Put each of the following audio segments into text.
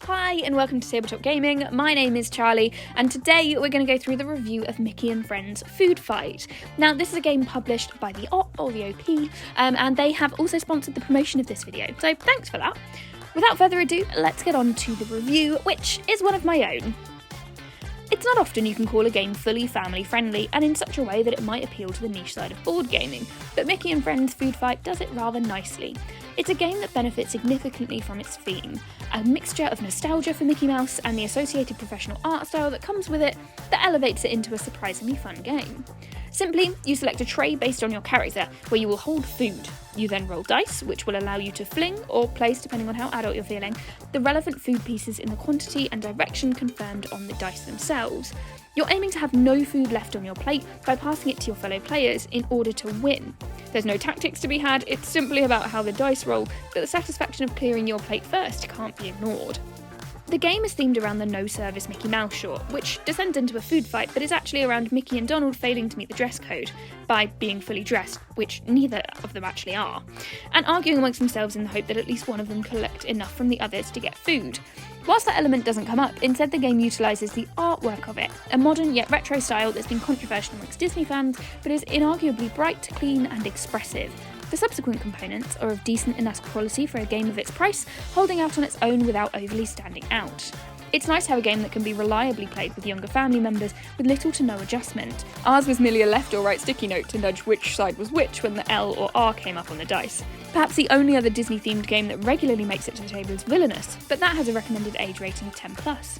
Hi and welcome to Tabletop Gaming. My name is Charlie and today we're going to go through the review of Micky and Friends Food Fight. Now this is a game published by the OP or the OP and they have also sponsored the promotion of this video, so thanks for that. Without further ado, let's get on to the review, which is one of my own. It's not often you can call a game fully family friendly and in such a way that it might appeal to the niche side of board gaming, but Micky and Friends Food Fight does it rather nicely. It's a game that benefits significantly from its theme, a mixture of nostalgia for Micky Mouse and the associated professional art style that comes with it that elevates it into a surprisingly fun game. Simply, you select a tray based on your character, where you will hold food. You then roll dice, which will allow you to fling, or place, depending on how adult you're feeling, the relevant food pieces in the quantity and direction confirmed on the dice themselves. You're aiming to have no food left on your plate by passing it to your fellow players in order to win. There's no tactics to be had, it's simply about how the dice roll, but the satisfaction of clearing your plate first can't be ignored. The game is themed around the no-service Micky Mouse short, which descends into a food fight but is actually around Mickey and Donald failing to meet the dress code, by being fully dressed, which neither of them actually are, and arguing amongst themselves in the hope that at least one of them collect enough from the others to get food. Whilst that element doesn't come up, instead the game utilises the artwork of it, a modern yet retro style that's been controversial amongst Disney fans, but is inarguably bright, clean and expressive. The subsequent components are of decent enough quality for a game of its price, holding out on its own without overly standing out. It's nice to have a game that can be reliably played with younger family members with little to no adjustment. Ours was merely a left or right sticky note to nudge which side was which when the L or R came up on the dice. Perhaps the only other Disney themed game that regularly makes it to the table is Villainous, but that has a recommended age rating of 10+.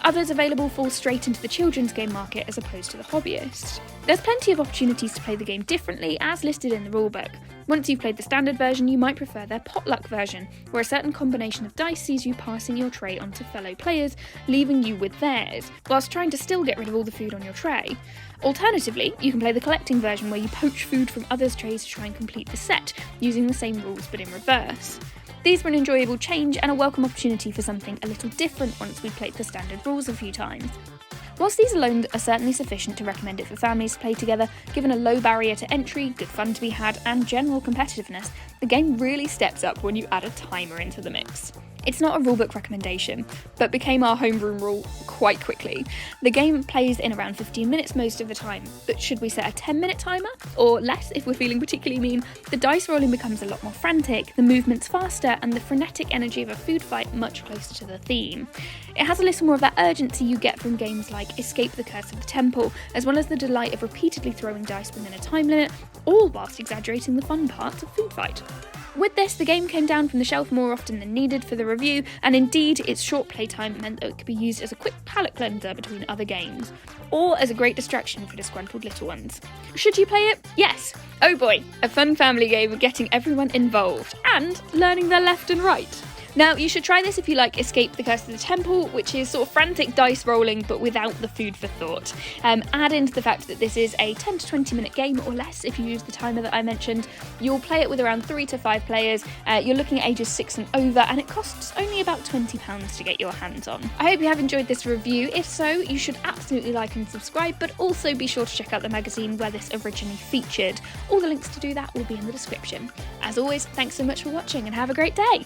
Others available fall straight into the children's game market as opposed to the hobbyist. There's plenty of opportunities to play the game differently as listed in the rulebook. Once you've played the standard version, you might prefer their Potluck version, where a certain combination of dice sees you passing your tray onto fellow players, leaving you with theirs, whilst trying to still get rid of all the food on your tray. Alternatively, you can play the collecting version where you poach food from others' trays to try and complete the set, using the same rules but in reverse. These were an enjoyable change and a welcome opportunity for something a little different once we'd played the standard rules a few times. Whilst these alone are certainly sufficient to recommend it for families to play together, given a low barrier to entry, good fun to be had, and general competitiveness, the game really steps up when you add a timer into the mix. It's not a rulebook recommendation, but became our homebrew rule quite quickly. The game plays in around 15 minutes most of the time, but should we set a 10-minute timer? Or less if we're feeling particularly mean? The dice rolling becomes a lot more frantic, the movements faster, and the frenetic energy of a food fight much closer to the theme. It has a little more of that urgency you get from games like Escape the Curse of the Temple, as well as the delight of repeatedly throwing dice within a time limit, all whilst exaggerating the fun parts of Food Fight. With this, the game came down from the shelf more often than needed for the review, and indeed its short playtime meant that it could be used as a quick palate cleanser between other games, or as a great distraction for disgruntled little ones. Should you play it? Yes! Oh boy, a fun family game of getting everyone involved, and learning their left and right. Now, you should try this if you like Escape the Curse of the Temple, which is sort of frantic dice rolling but without the food for thought. Add into the fact that this is a 10 to 20 minute game or less if you use the timer that I mentioned. You'll play it with around 3 to 5 players, you're looking at ages 6 and over, and it costs only about £20 to get your hands on. I hope you have enjoyed this review. If so, you should absolutely like and subscribe, but also be sure to check out the magazine where this originally featured. All the links to do that will be in the description. As always, thanks so much for watching and have a great day!